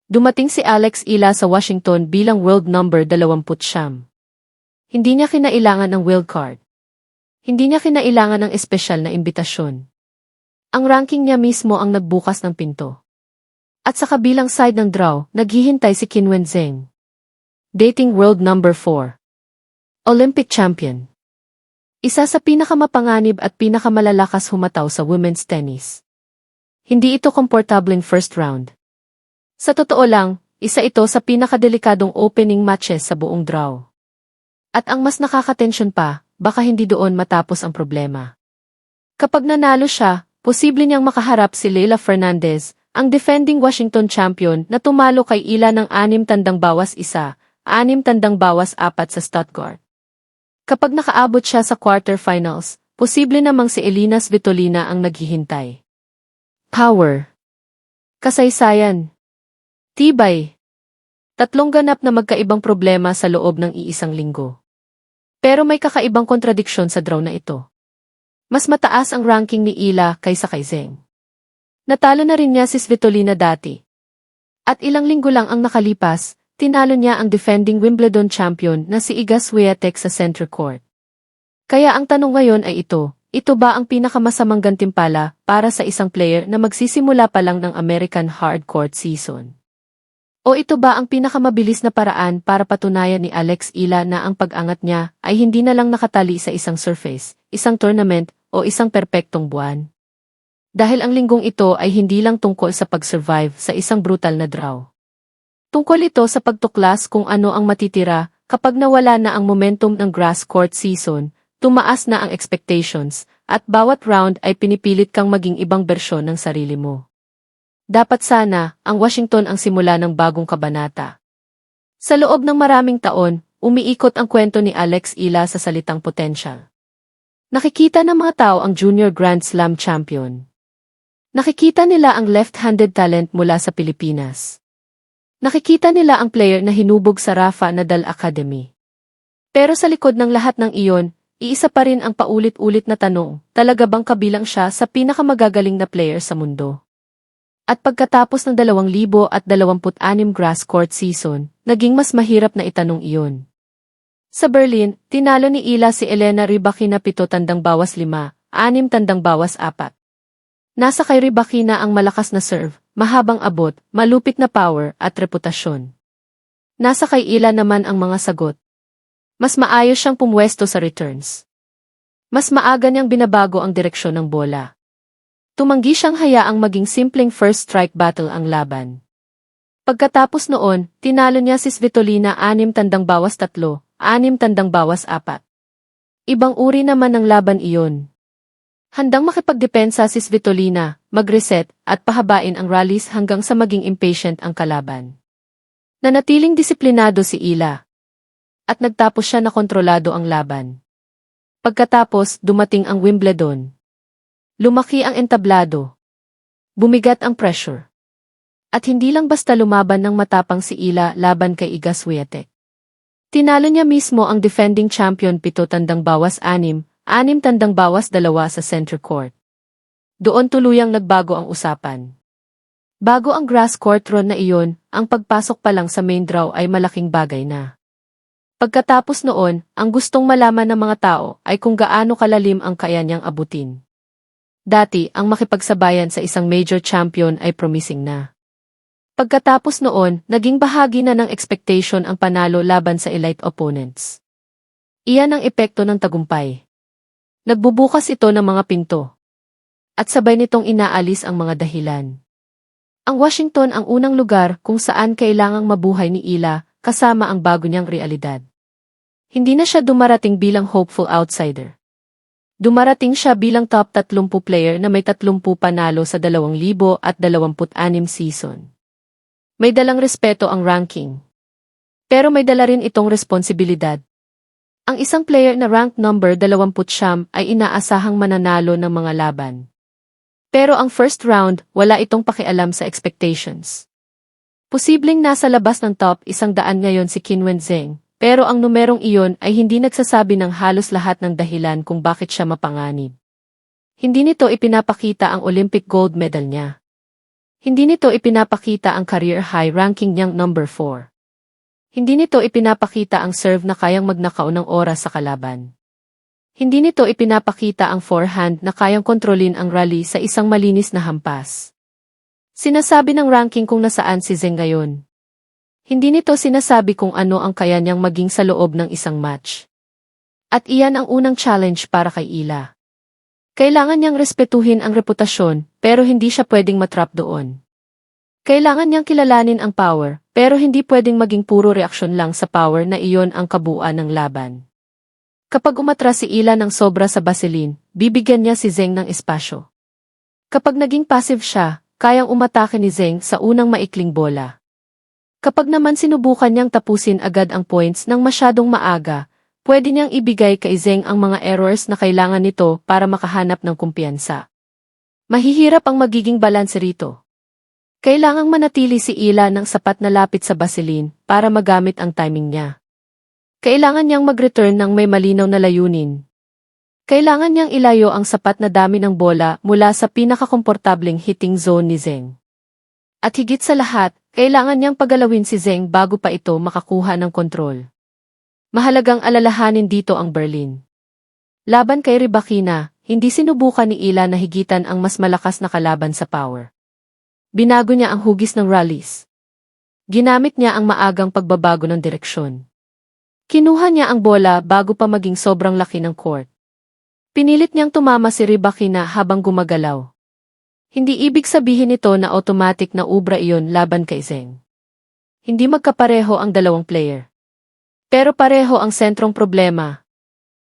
Dumating si Alex Ila sa Washington bilang world number 29. Hindi niya kinailangan ng wildcard. Hindi niya kinailangan ng espesyal na imbitasyon. Ang ranking niya mismo ang nagbukas ng pinto. At sa kabilang side ng draw, naghihintay si Qinwen Zheng. Dating world number 4. Olympic champion. Isa sa pinakamapanganib at pinakamalalakas humataw sa women's tennis. Hindi ito komportableng first round. Sa totoo lang, isa ito sa pinakadelikadong opening matches sa buong draw. At ang mas nakakatensyon pa, baka hindi doon matapos ang problema. Kapag nanalo siya, posible niyang makaharap si Leylah Fernandez, ang defending Washington champion na tumalo kay Ila ng 6-1, 6-4 sa Stuttgart. Kapag nakaabot siya sa quarterfinals, posible namang si Elina Svitolina ang naghihintay. Power. Kasaysayan. Tibay. 3 ganap na magkaibang problema sa loob ng iisang linggo. Pero may kakaibang kontradiksyon sa draw na ito. Mas mataas ang ranking ni Ila kaysa kay Zheng. Natalo na rin niya si Svitolina dati. At ilang linggo lang ang nakalipas, tinalo niya ang defending Wimbledon champion na si Iga Swiatek sa center court. Kaya ang tanong ngayon ay ito ba ang pinakamasamang gantimpala para sa isang player na magsisimula pa lang ng American hard court season? O ito ba ang pinakamabilis na paraan para patunayan ni Alex Ila na ang pag-angat niya ay hindi na lang nakatali sa isang surface, isang tournament, o isang perpektong buwan? Dahil ang linggong ito ay hindi lang tungkol sa pag-survive sa isang brutal na draw. Tungkol ito sa pagtuklas kung ano ang matitira kapag nawala na ang momentum ng grass court season, tumaas na ang expectations, at bawat round ay pinipilit kang maging ibang bersyon ng sarili mo. Dapat sana, ang Washington ang simula ng bagong kabanata. Sa loob ng maraming taon, umiikot ang kwento ni Alex Ila sa salitang potential. Nakikita ng mga tao ang Junior Grand Slam champion. Nakikita nila ang left-handed talent mula sa Pilipinas. Nakikita nila ang player na hinubog sa Rafa Nadal Academy. Pero sa likod ng lahat ng iyon, iisa pa rin ang paulit-ulit na tanong, talaga bang kabilang siya sa pinakamagagaling na player sa mundo? At pagkatapos ng 2026 grass court season, naging mas mahirap na itanong iyon. Sa Berlin, tinalo ni Ila si Elena Rybakina 7-5, 6-4. Nasa kay Rybakina ang malakas na serve, mahabang abot, malupit na power at reputasyon. Nasa kay Ila naman ang mga sagot. Mas maayos siyang pumwesto sa returns. Mas maaga niyang binabago ang direksyon ng bola. Tumanggi siyang hayaang maging simpleng first strike battle ang laban. Pagkatapos noon, tinalo niya si Svitolina 6-3, 6-4. Ibang uri naman ng laban iyon. Handang makipagdepensa si Svitolina, mag-reset, at pahabain ang rallies hanggang sa maging impatient ang kalaban. Nanatiling disiplinado si Ila. At nagtapos siya na kontrolado ang laban. Pagkatapos, dumating ang Wimbledon. Lumaki ang entablado. Bumigat ang pressure. At hindi lang basta lumaban ng matapang si Ila laban kay Iga Swiatek. Tinalo niya mismo ang defending champion 7-6, 6-2 sa center court. Doon tuluyang nagbago ang usapan. Bago ang grass court run na iyon, ang pagpasok pa lang sa main draw ay malaking bagay na. Pagkatapos noon, ang gustong malaman ng mga tao ay kung gaano kalalim ang kaya niyang abutin. Dati, ang makipagsabayan sa isang major champion ay promising na. Pagkatapos noon, naging bahagi na ng expectation ang panalo laban sa elite opponents. Iyan ang epekto ng tagumpay. Nagbubukas ito ng mga pinto. At sabay nitong inaalis ang mga dahilan. Ang Washington ang unang lugar kung saan kailangang mabuhay ni Ila kasama ang bago niyang realidad. Hindi na siya dumarating bilang hopeful outsider. Dumarating siya bilang top 30 player na may 30 panalo sa 2026 season. May dalang respeto ang ranking. Pero may dala rin itong responsibilidad. Ang isang player na ranked number 20 ay inaasahang mananalo ng mga laban. Pero ang first round, wala itong pakialam sa expectations. Posibleng nasa labas ng top 100 ngayon si Qinwen Zheng. Pero ang numerong iyon ay hindi nagsasabi ng halos lahat ng dahilan kung bakit siya mapanganib. Hindi nito ipinapakita ang Olympic gold medal niya. Hindi nito ipinapakita ang career high ranking niyang number 4. Hindi nito ipinapakita ang serve na kayang magnakaw ng oras sa kalaban. Hindi nito ipinapakita ang forehand na kayang kontrolin ang rally sa isang malinis na hampas. Sinasabi ng ranking kung nasaan si Zheng ngayon. Hindi nito sinasabi kung ano ang kaya niyang maging sa loob ng isang match. At iyan ang unang challenge para kay Ila. Kailangan niyang respetuhin ang reputasyon, pero hindi siya pwedeng matrap doon. Kailangan niyang kilalanin ang power, pero hindi pwedeng maging puro reaksyon lang sa power na iyon ang kabuuan ng laban. Kapag umatras si Ila ng sobra sa basilin, bibigyan niya si Zheng ng espasyo. Kapag naging passive siya, kayang umatake ni Zheng sa unang maikling bola. Kapag naman sinubukan niyang tapusin agad ang points ng masyadong maaga, pwede niyang ibigay kay Zheng ang mga errors na kailangan nito para makahanap ng kumpiyansa. Mahihirap ang magiging balanse rito. Kailangang manatili si Ila ng sapat na lapit sa basilin para magamit ang timing niya. Kailangan niyang mag-return ng may malinaw na layunin. Kailangan niyang ilayo ang sapat na dami ng bola mula sa pinakakomportableng hitting zone ni Zheng. At higit sa lahat, kailangan niyang pagalawin si Zheng bago pa ito makakuha ng kontrol. Mahalagang alalahanin dito ang Berlin. Laban kay Rybakina, hindi sinubukan ni Ila na higitan ang mas malakas na kalaban sa power. Binago niya ang hugis ng rallies. Ginamit niya ang maagang pagbabago ng direksyon. Kinuha niya ang bola bago pa maging sobrang laki ng court. Pinilit niyang tumama si Rybakina habang gumagalaw. Hindi ibig sabihin nito na automatic na ubra iyon laban kay Zheng. Hindi magkapareho ang dalawang player. Pero pareho ang sentrong problema.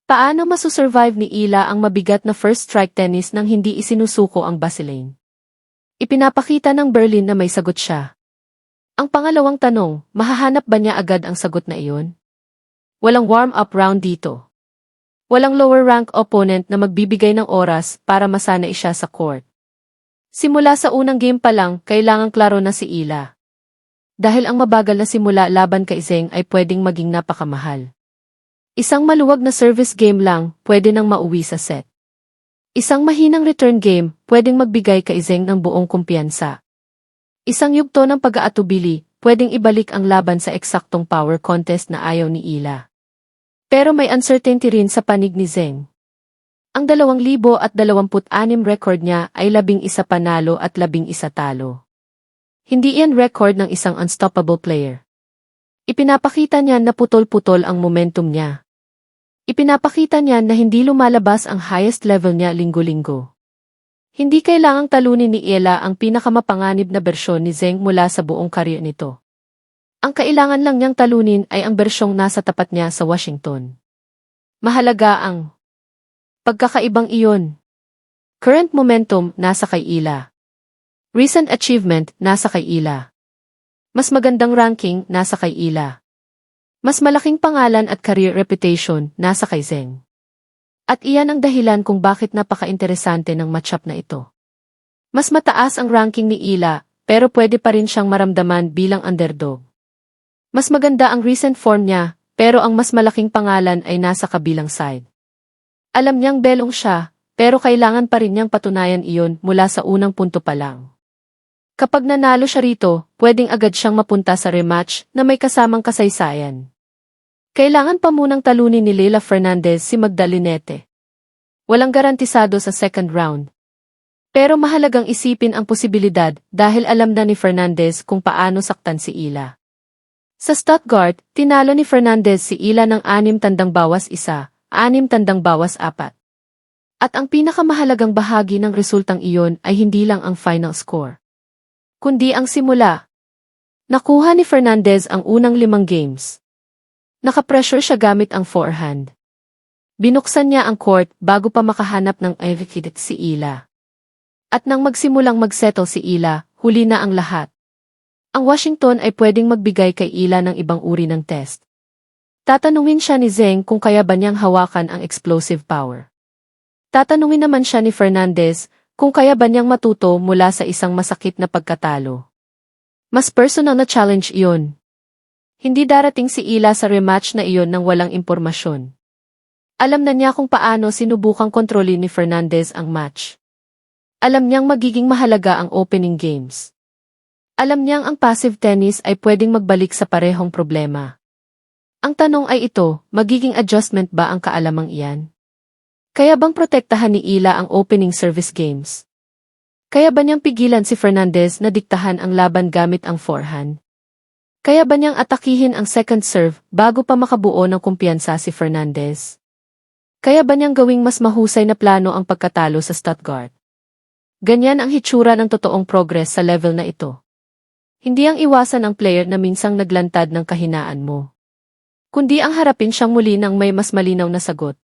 Paano masusurvive ni Ila ang mabigat na first strike tennis nang hindi isinusuko ang basilane? Ipinapakita ng Berlin na may sagot siya. Ang pangalawang tanong, mahahanap ba niya agad ang sagot na iyon? Walang warm-up round dito. Walang lower rank opponent na magbibigay ng oras para masanay siya sa court. Simula sa unang game pa lang, kailangang klaro na si Ila. Dahil ang mabagal na simula laban kay Zheng ay pwedeng maging napakamahal. Isang maluwag na service game lang, pwede nang mauwi sa set. Isang mahinang return game, pwedeng magbigay kay Zheng ng buong kumpiyansa. Isang yugto ng pag-aatubili, pwedeng ibalik ang laban sa eksaktong power contest na ayaw ni Ila. Pero may uncertainty rin sa panig ni Zheng. Ang 2026 record niya ay 11 panalo at 11 talo. Hindi yan record ng isang unstoppable player. Ipinapakita niya na putol-putol ang momentum niya. Ipinapakita niya na hindi lumalabas ang highest level niya linggo-linggo. Hindi kailangang talunin ni Ila ang pinakamapanganib na bersyon ni Zheng mula sa buong career nito. Ang kailangan lang niyang talunin ay ang bersyong nasa tapat niya sa Washington. Mahalaga ang pagkakaibang iyon. Current momentum, nasa kay Ila. Recent achievement, nasa kay Ila. Mas magandang ranking, nasa kay Ila. Mas malaking pangalan at career reputation, nasa kay Zheng. At iyan ang dahilan kung bakit napaka-interesante ng matchup na ito. Mas mataas ang ranking ni Ila, pero pwede pa rin siyang maramdaman bilang underdog. Mas maganda ang recent form niya, pero ang mas malaking pangalan ay nasa kabilang side. Alam niyang belong siya, pero kailangan pa rin niyang patunayan iyon mula sa unang punto pa lang. Kapag nanalo siya rito, pwedeng agad siyang mapunta sa rematch na may kasamang kasaysayan. Kailangan pa munang talunin ni Leylah Fernandez si Magdalenete. Walang garantisado sa second round. Pero mahalagang isipin ang posibilidad dahil alam na ni Fernandez kung paano saktan si Ila. Sa Stuttgart, tinalo ni Fernandez si Ila ng 6-1, 6-4. At ang pinakamahalagang bahagi ng resultang iyon ay hindi lang ang final score, kundi ang simula. Nakuha ni Fernandez ang unang 5 games. Nakapressure siya gamit ang forehand. Binuksan niya ang court bago pa makahanap ng evicted si Ila. At nang magsimulang magsettle si Ila, huli na ang lahat. Ang Washington ay pwedeng magbigay kay Ila ng ibang uri ng test. Tatanungin siya ni Zheng kung kaya ba niyang hawakan ang explosive power. Tatanungin naman siya ni Fernandez kung kaya ba niyang matuto mula sa isang masakit na pagkatalo. Mas personal na challenge iyon. Hindi darating si Ila sa rematch na iyon nang walang impormasyon. Alam na niya kung paano sinubukang kontrolin ni Fernandez ang match. Alam niyang magiging mahalaga ang opening games. Alam niyang ang passive tennis ay pwedeng magbalik sa parehong problema. Ang tanong ay ito, magiging adjustment ba ang kaalamang iyan? Kaya bang protektahan ni Ila ang opening service games? Kaya ba niyang pigilan si Fernandez na diktahan ang laban gamit ang forehand? Kaya ba niyang atakihin ang second serve bago pa makabuo ng kumpiyansa si Fernandez? Kaya ba niyang gawing mas mahusay na plano ang pagkatalo sa Stuttgart? Ganyan ang hitsura ng totoong progress sa level na ito. Hindi ang iwasan ang player na minsang naglantad ng kahinaan mo. Kundi ang harapin siyang muli ng may mas malinaw na sagot.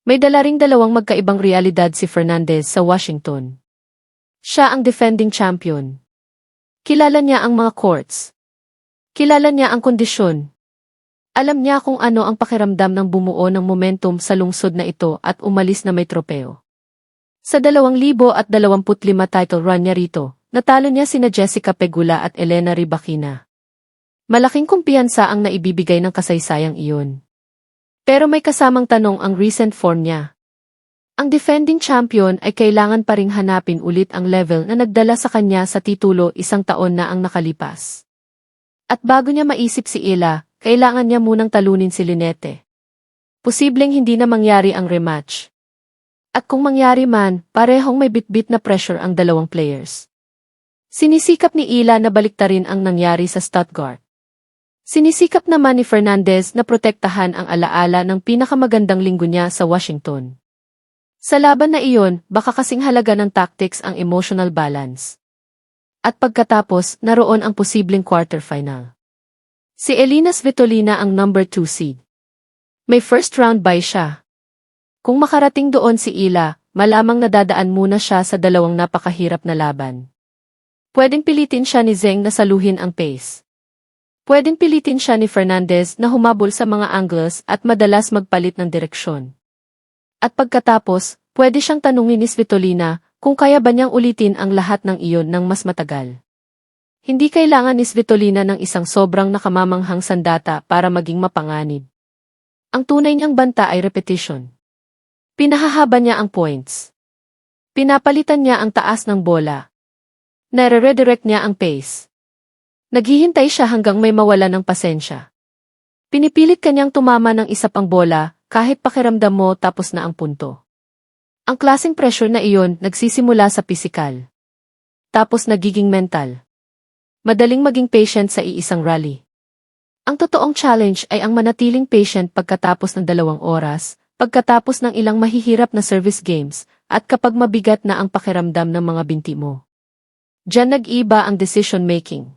May dala ring dalawang magkaibang realidad si Fernandez sa Washington. Siya ang defending champion. Kilala niya ang mga courts. Kilala niya ang kondisyon. Alam niya kung ano ang pakiramdam ng bumuo ng momentum sa lungsod na ito at umalis na may tropeo. Sa 2025 title run niya rito, natalo niya sina Jessica Pegula at Elena Rybakina. Malaking kumpiyansa ang naibibigay ng kasaysayang iyon. Pero may kasamang tanong ang recent form niya. Ang defending champion ay kailangan pa ring hanapin ulit ang level na nagdala sa kanya sa titulo 1 taon na ang nakalipas. At bago niya maisip si Ila, kailangan niya munang talunin si Linette. Posibleng hindi na mangyari ang rematch. At kung mangyari man, parehong may bitbit na pressure ang dalawang players. Sinisikap ni Ila na baliktarin ang nangyari sa Stuttgart. Sinisikap naman ni Fernandez na protektahan ang alaala ng pinakamagandang linggo niya sa Washington. Sa laban na iyon, baka kasing halaga ng tactics ang emotional balance. At pagkatapos, naroon ang posibleng quarterfinal. Si Elina Svitolina ang number 2 seed. May first round bye siya. Kung makarating doon si Ila, malamang nadadaan muna siya sa dalawang napakahirap na laban. Pwedeng pilitin siya ni Zheng na saluhin ang pace. Pwedeng pilitin siya ni Fernandez na humabol sa mga angles at madalas magpalit ng direksyon. At pagkatapos, pwede siyang tanungin ni Svitolina kung kaya ba niyang ulitin ang lahat ng iyon ng mas matagal. Hindi kailangan ni Svitolina ng isang sobrang nakamamanghang sandata para maging mapanganib. Ang tunay niyang banta ay repetition. Pinahahaba niya ang points. Pinapalitan niya ang taas ng bola. Nare-redirect niya ang pace. Naghihintay siya hanggang may mawala ng pasensya. Pinipilit kanyang tumama ng isa pang bola kahit pakiramdam mo tapos na ang punto. Ang klaseng pressure na iyon nagsisimula sa pisikal. Tapos nagiging mental. Madaling maging patient sa iisang rally. Ang totoong challenge ay ang manatiling patient pagkatapos ng 2 oras, pagkatapos ng ilang mahihirap na service games, at kapag mabigat na ang pakiramdam ng mga binti mo. Diyan nag-iba ang decision making.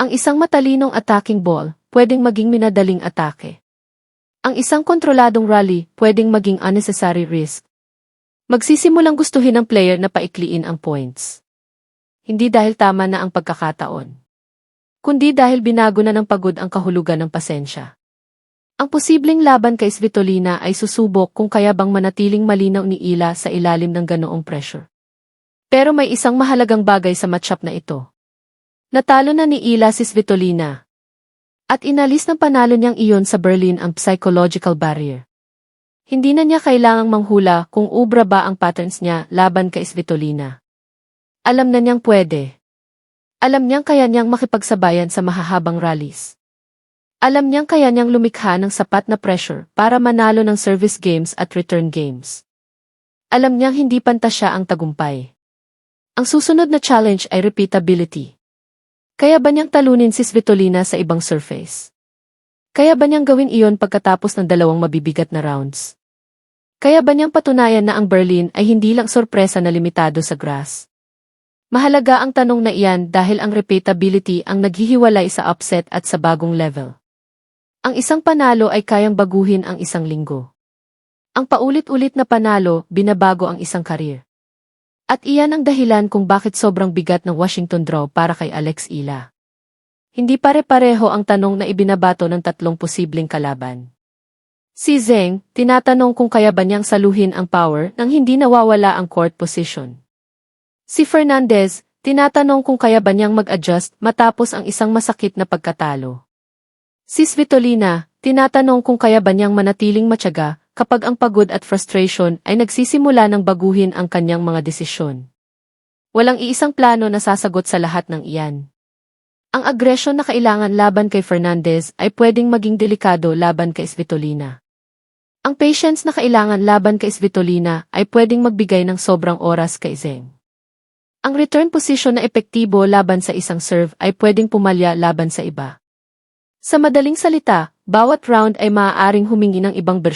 Ang isang matalinong attacking ball, pwedeng maging minadaling atake. Ang isang kontroladong rally, pwedeng maging unnecessary risk. Magsisimulang gustuhin ng player na paikliin ang points. Hindi dahil tama na ang pagkakataon. Kundi dahil binago na ng pagod ang kahulugan ng pasensya. Ang posibleng laban kay Svitolina ay susubok kung kaya bang manatiling malinaw ni Ila sa ilalim ng ganoong pressure. Pero may isang mahalagang bagay sa matchup na ito. Natalo na ni Ila si Svitolina. At inalis ng panalo niyang iyon sa Berlin ang psychological barrier. Hindi na niya kailangang manghula kung ubra ba ang patterns niya laban kay Svitolina. Alam na niyang pwede. Alam niyang kaya niyang makipagsabayan sa mahahabang rallies. Alam niyang kaya niyang lumikha ng sapat na pressure para manalo ng service games at return games. Alam niyang hindi pantasya ang tagumpay. Ang susunod na challenge ay repeatability. Kaya ba niyang talunin si Svitolina sa ibang surface? Kaya ba niyang gawin iyon pagkatapos ng 2 mabibigat na rounds? Kaya ba niyang patunayan na ang Berlin ay hindi lang sorpresa na limitado sa grass? Mahalaga ang tanong na iyan dahil ang repeatability ang naghihiwalay sa upset at sa bagong level. Ang isang panalo ay kayang baguhin ang isang linggo. Ang paulit-ulit na panalo, binabago ang isang karir. At iyan ang dahilan kung bakit sobrang bigat ng Washington draw para kay Alex Ila. Hindi pare-pareho ang tanong na ibinabato ng 3 posibleng kalaban. Si Zheng, tinatanong kung kaya ba niyang saluhin ang power nang hindi nawawala ang court position. Si Fernandez, tinatanong kung kaya ba niyang mag-adjust matapos ang isang masakit na pagkatalo. Si Svitolina, tinatanong kung kaya ba niyang manatiling matyaga kapag ang pagod at frustration ay nagsisimula ng baguhin ang kanyang mga desisyon. Walang iisang plano na sasagot sa lahat ng iyan. Ang agresyon na kailangan laban kay Fernandez ay pwedeng maging delikado laban kay Svitolina. Ang patience na kailangan laban kay Svitolina ay pwedeng magbigay ng sobrang oras kay Zheng. Ang return position na epektibo laban sa isang serve ay pwedeng pumalya laban sa iba. Sa madaling salita, bawat round ay maaaring humingi ng ibang bersyon